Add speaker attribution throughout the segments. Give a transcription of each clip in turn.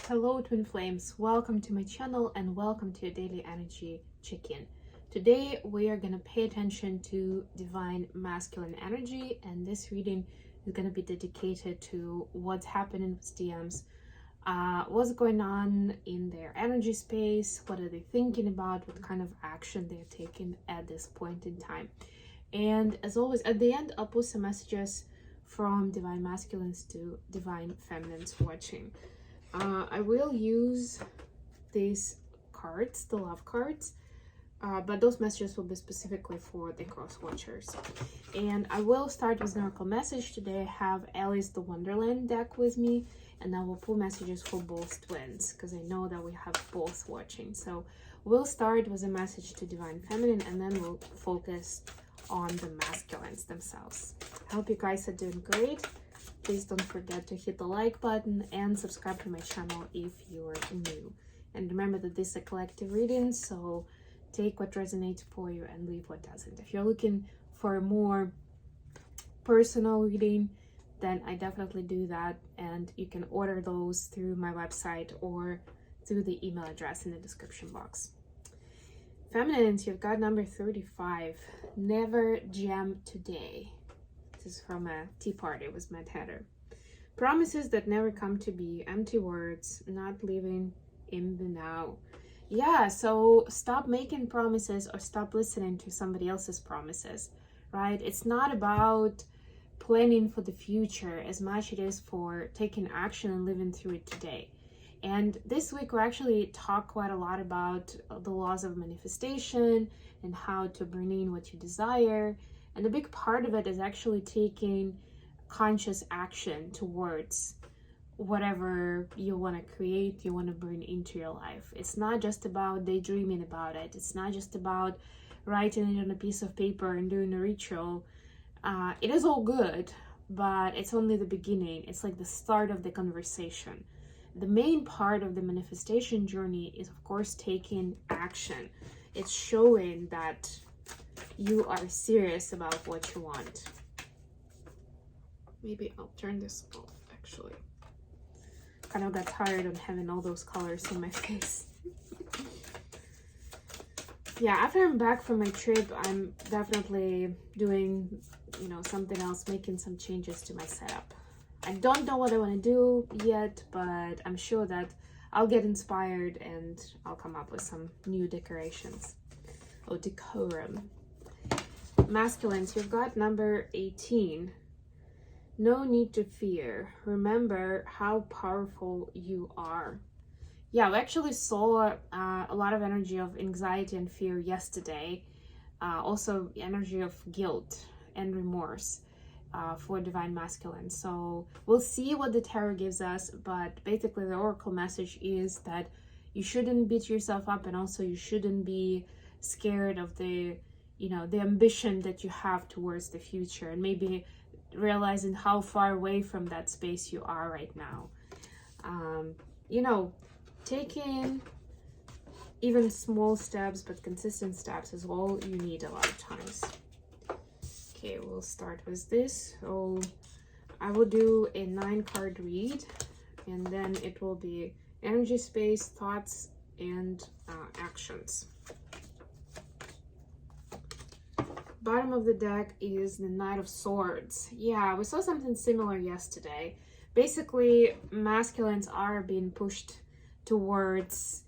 Speaker 1: Hello twin flames, welcome to my channel and welcome to your daily energy check-in. Today we are going to pay attention to divine masculine energy, and this reading is going to be dedicated to what's happening with DMs, what's going on in their energy space, what are they thinking about, what kind of action they're taking at this point in time. And as always, at the end I'll post some messages from divine masculines to divine feminines watching. I will use these cards, the love cards, but those messages will be specifically for the cross watchers. And I will start with an oracle message. Today I have Alice the Wonderland deck with me, and I will pull messages for both twins because I know that we have both watching. So we'll start with a message to divine feminine, and then we'll focus on the masculines themselves. I hope you guys are doing great. Please don't forget to hit the like button and subscribe to my channel if you're new. And remember that this is a collective reading, so take what resonates for you and leave what doesn't. If you're looking for a more personal reading, then I definitely do that, and you can order those through my website or through the email address in the description box. Feminines, you've got number 35, Never Jam Today. This is from a tea party with Mad Hatter. Promises that never come to be, empty words, not living in the now. Yeah, so stop making promises or stop listening to somebody else's promises, right? It's not about planning for the future as much it is for taking action and living through it today. And this week we actually talk quite a lot about the laws of manifestation and how to bring in what you desire. And a big part of it is actually taking conscious action towards whatever you want to create, you want to bring into your life. It's not just about daydreaming about it. It's not just about writing it on a piece of paper and doing a ritual. It is all good, but it's only the beginning. It's like the start of the conversation. The main part of the manifestation journey is, of course, taking action. It's showing that you are serious about what you want. Maybe I'll turn this off, actually. Kind of got tired of having all those colors in my face. Yeah, after I'm back from my trip, I'm definitely doing, something else, making some changes to my setup. I don't know what I want to do yet, but I'm sure that I'll get inspired and I'll come up with some new decorations. Oh, decorum. Masculines, you've got number 18. No need to fear. Remember how powerful you are. Yeah, we actually saw a lot of energy of anxiety and fear yesterday. Also energy of guilt and remorse for divine masculine. So we'll see what the tarot gives us, but basically the oracle message is that you shouldn't beat yourself up, and also you shouldn't be scared of the ambition that you have towards the future, and maybe realizing how far away from that space you are right now. Taking even small steps but consistent steps is all you need a lot of times. Okay, we'll start with this. So I will do a 9-card read, and then it will be energy space, thoughts, and actions. Bottom of the deck is the Knight of Swords. Yeah, we saw something similar yesterday. Basically, masculines are being pushed towards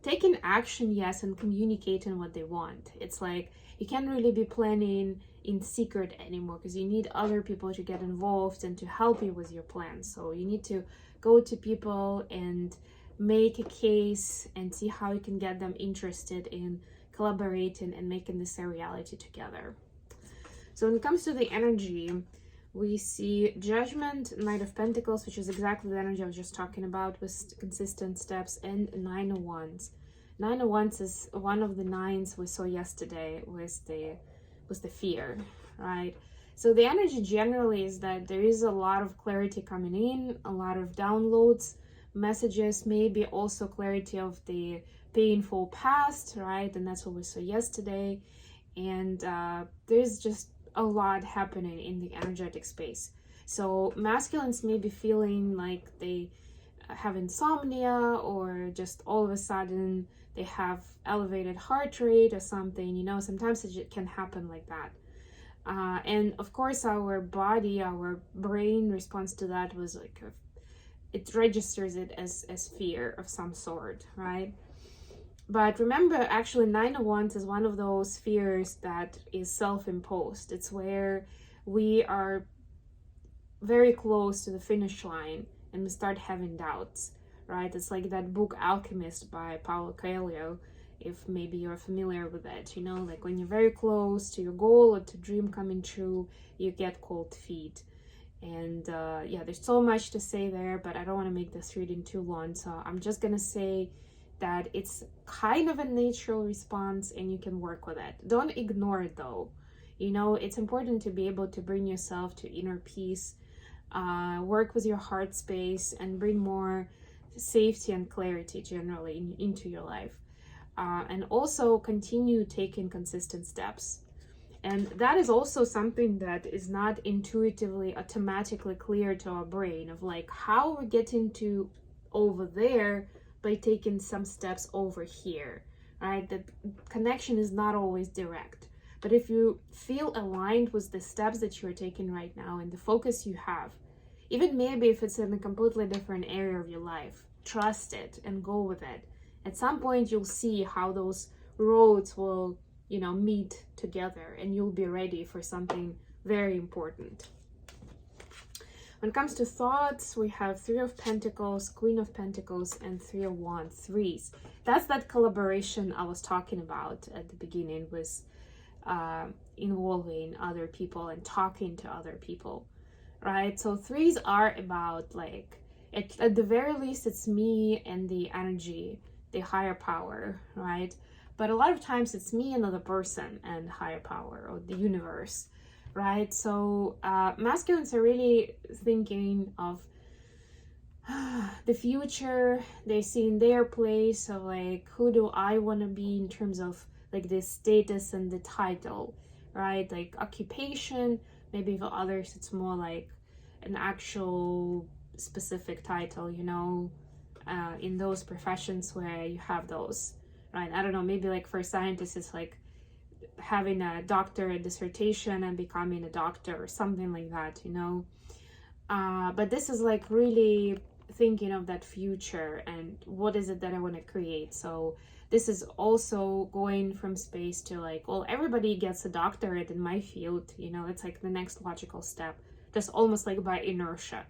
Speaker 1: taking action, yes, and communicating what they want. It's like you can't really be planning in secret anymore because you need other people to get involved and to help you with your plans. So you need to go to people and make a case and see how you can get them interested in collaborating and making this a reality together. So when it comes to the energy, we see Judgment, Knight of Pentacles, which is exactly the energy I was just talking about with consistent steps, and 9 of Wands. 9 of Wands is one of the 9s we saw yesterday with the fear, right? So the energy generally is that there is a lot of clarity coming in, a lot of downloads, messages, maybe also clarity of the painful past, right? And that's what we saw yesterday. And there's just a lot happening in the energetic space. So masculines may be feeling like they have insomnia, or just all of a sudden they have elevated heart rate or something, you know, sometimes it can happen like that. And of course our body, our brain response to that was like it registers it as fear of some sort, right? But remember, actually, 9 of Wands is one of those fears that is self-imposed. It's where we are very close to the finish line and we start having doubts, right? It's like that book Alchemist by Paulo Coelho, if maybe you're familiar with that, you know, like when you're very close to your goal or to dream coming true, you get cold feet. And yeah, there's so much to say there, but I don't want to make this reading too long, so I'm just gonna say that it's kind of a natural response and you can work with it. Don't ignore it though. You know, it's important to be able to bring yourself to inner peace, work with your heart space, and bring more safety and clarity generally into your life. And also continue taking consistent steps. And that is also something that is not intuitively, automatically clear to our brain, of like how we're getting to over there by taking some steps over here, right? The connection is not always direct. But if you feel aligned with the steps that you're taking right now and the focus you have, even maybe if it's in a completely different area of your life, trust it and go with it. At some point, you'll see how those roads will, you know, meet together and you'll be ready for something very important. When it comes to thoughts, we have 3 of Pentacles, Queen of Pentacles, and 3 of Wands, threes. That's that collaboration I was talking about at the beginning, with involving other people and talking to other people, right? So threes are about like, at the very least, it's me and the energy, the higher power, right? But a lot of times it's me, another person, and higher power, or the universe, right? So masculines are really thinking of the future. They see in their place of like, who do I want to be in terms of like the status and the title, right? Like occupation. Maybe for others it's more like an actual specific title, you know, in those professions where you have those, right? I don't know, maybe like for scientists it's like having a doctorate dissertation and becoming a doctor or something like that, you know. But this is like really thinking of that future and what is it that I want to create. So this is also going from space to like, well, everybody gets a doctorate in my field, you know, it's like the next logical step, just almost like by inertia,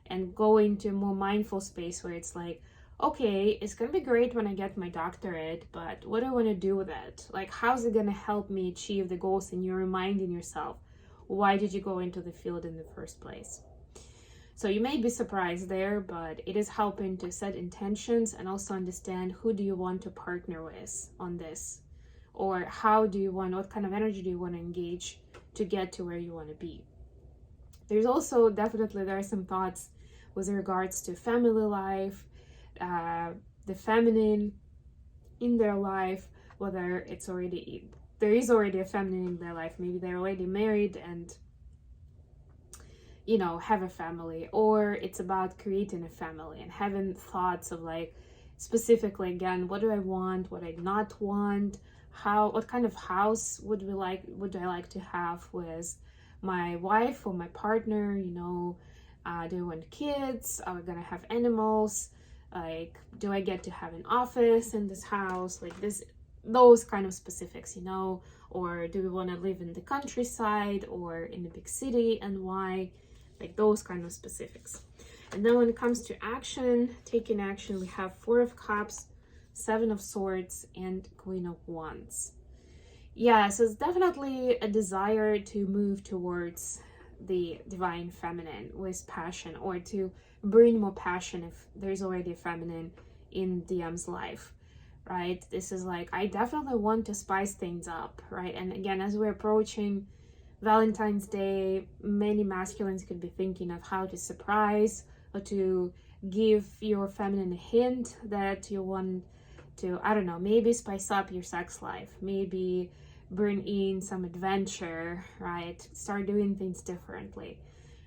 Speaker 1: and going to a more mindful space where it's like, okay, it's gonna be great when I get my doctorate, but what do I want to do with it? Like, how's it gonna help me achieve the goals? And you're reminding yourself, why did you go into the field in the first place? So you may be surprised there, but it is helping to set intentions and also understand who do you want to partner with on this, or how do you want, what kind of energy do you want to engage to get to where you want to be. There's also definitely, there are some thoughts with regards to family life, the feminine in their life, whether it's already, there is already a feminine in their life, maybe they're already married and, you know, have a family, or it's about creating a family and having thoughts of like, specifically again, what do I want, what I not want, how, what kind of house would I like to have with my wife or my partner, you know, do I want kids, are we gonna have animals, like, do I get to have an office in this house, like this, those kind of specifics, you know, or do we want to live in the countryside or in a big city, and why, like those kind of specifics. And then when it comes to action, taking action, we have 4 of Cups, 7 of Swords, and Queen of Wands. Yeah, so it's definitely a desire to move towards the divine feminine with passion, or to bring more passion if there's already a feminine in DM's life, right? This is like, I definitely want to spice things up, right? And again, as we're approaching Valentine's Day, many masculines could be thinking of how to surprise or to give your feminine a hint that you want to, I don't know, maybe spice up your sex life, maybe bring in some adventure, right? Start doing things differently,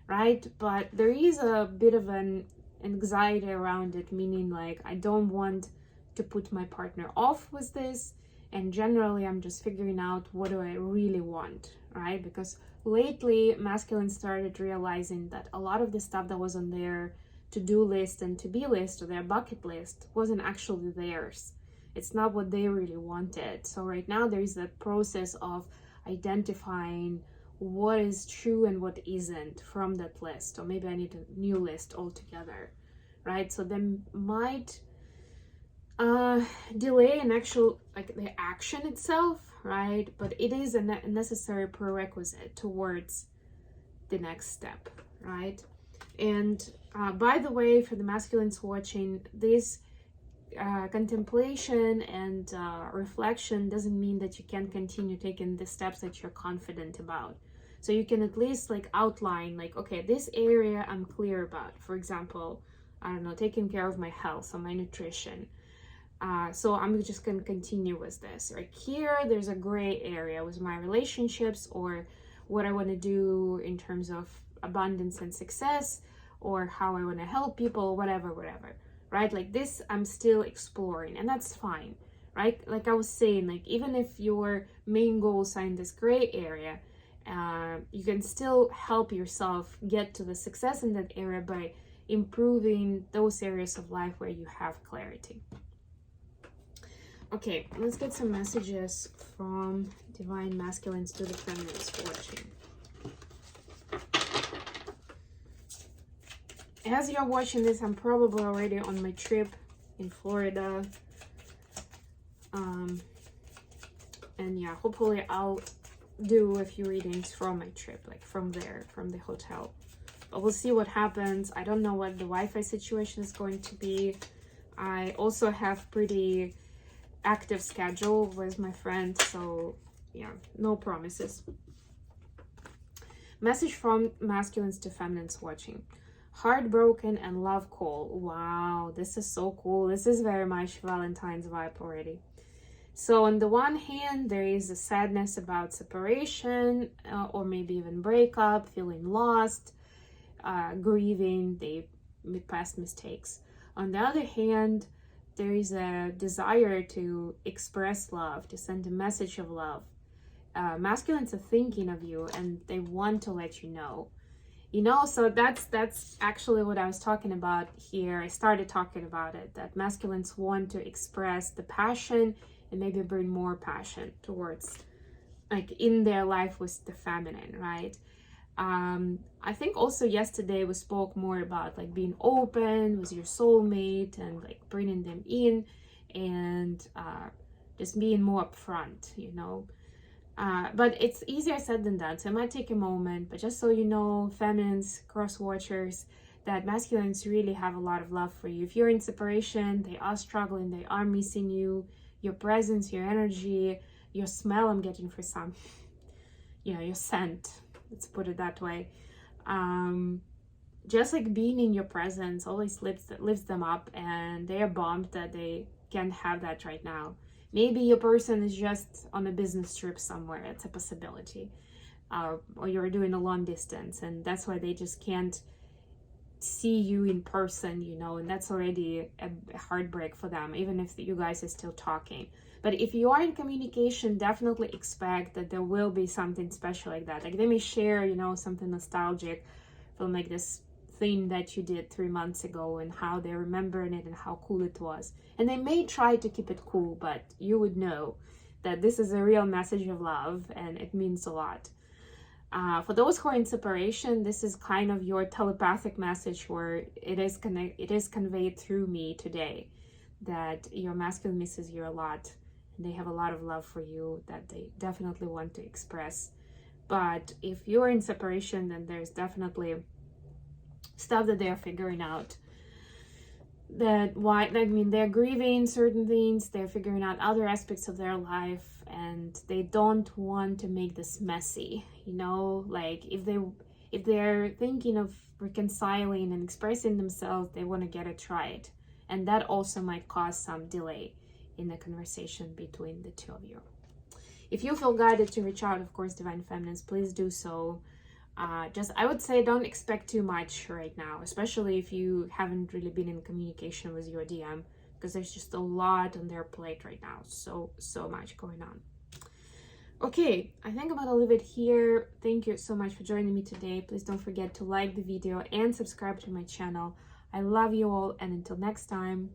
Speaker 1: right? But there is a bit of an anxiety around it, meaning like I don't want to put my partner off with this, and generally I'm just figuring out what do I really want, right? Because lately masculine started realizing that a lot of the stuff that was on their to-do list and to-be list or their bucket list wasn't actually theirs. It's not what they really wanted. So right now there is that process of identifying what is true and what isn't from that list, or maybe I need a new list altogether, right? So then might delay an actual, like the action itself, right? But it is a necessary prerequisite towards the next step, right? And by the way, for the masculines watching, this contemplation and reflection doesn't mean that you can continue taking the steps that you're confident about. So you can at least like outline like, okay, this area I'm clear about. For example, I don't know, taking care of my health or my nutrition. So I'm just going to continue with this. Right here, there's a gray area with my relationships or what I want to do in terms of abundance and success, or how I want to help people, whatever, right? Like this, I'm still exploring, and that's fine, right? Like I was saying, like even if your main goals are in this gray area, you can still help yourself get to the success in that area by improving those areas of life where you have clarity. Okay, let's get some messages from divine masculines to the feminines watching. As you're watching this, I'm probably already on my trip in Florida. And yeah, hopefully I'll do a few readings from my trip, like from there, from the hotel. But we'll see what happens. I don't know what the Wi-Fi situation is going to be. I also have pretty active schedule with my friend, so yeah, no promises. Message from masculines to feminines watching. Heartbroken and love call. Wow, this is so cool. This is very much Valentine's vibe already. So on the one hand, there is a sadness about separation, or maybe even breakup, feeling lost, grieving the past mistakes. On the other hand, there is a desire to express love, to send a message of love. Masculines are thinking of you and they want to let you know. You know, so that's actually what I was talking about here. I started talking about it, that masculines want to express the passion and maybe bring more passion towards, like in their life with the feminine, right? I think also yesterday we spoke more about like being open with your soulmate and like bringing them in and just being more upfront, you know. But it's easier said than done, so it might take a moment. But just so you know, feminines, cross watchers, that masculines really have a lot of love for you. If you're in separation, they are struggling, they are missing you, your presence, your energy, your smell. I'm getting for some, you know, your scent. Let's put it that way. Just like being in your presence always lifts them up, and they are bummed that they can't have that right now. Maybe your person is just on a business trip somewhere. It's a possibility. Or you're doing a long distance, and that's why they just can't see you in person, you know, and that's already a heartbreak for them, even if you guys are still talking. But if you are in communication, definitely expect that there will be something special like that. Like they may share, you know, something nostalgic from like this thing that you did 3 months ago and how they're remembering it and how cool it was. And they may try to keep it cool, but you would know that this is a real message of love and it means a lot. For those who are in separation, this is kind of your telepathic message where it is conveyed through me today that your masculine misses you a lot. They have a lot of love for you that they definitely want to express. But if you're in separation, then there's definitely stuff that they're figuring out. They're grieving certain things, they're figuring out other aspects of their life, and they don't want to make this messy, you know. Like if they're thinking of reconciling and expressing themselves, they want to get it right, and that also might cause some delay in the conversation between the two of you. If you feel guided to reach out, of course, divine feminines, please do so. Just, I would say, don't expect too much right now, especially if you haven't really been in communication with your DM, because there's just a lot on their plate right now. So much going on. Okay, I think I'm gonna leave it here. Thank you so much for joining me today. Please don't forget to like the video and subscribe to my channel. I love you all, and until next time.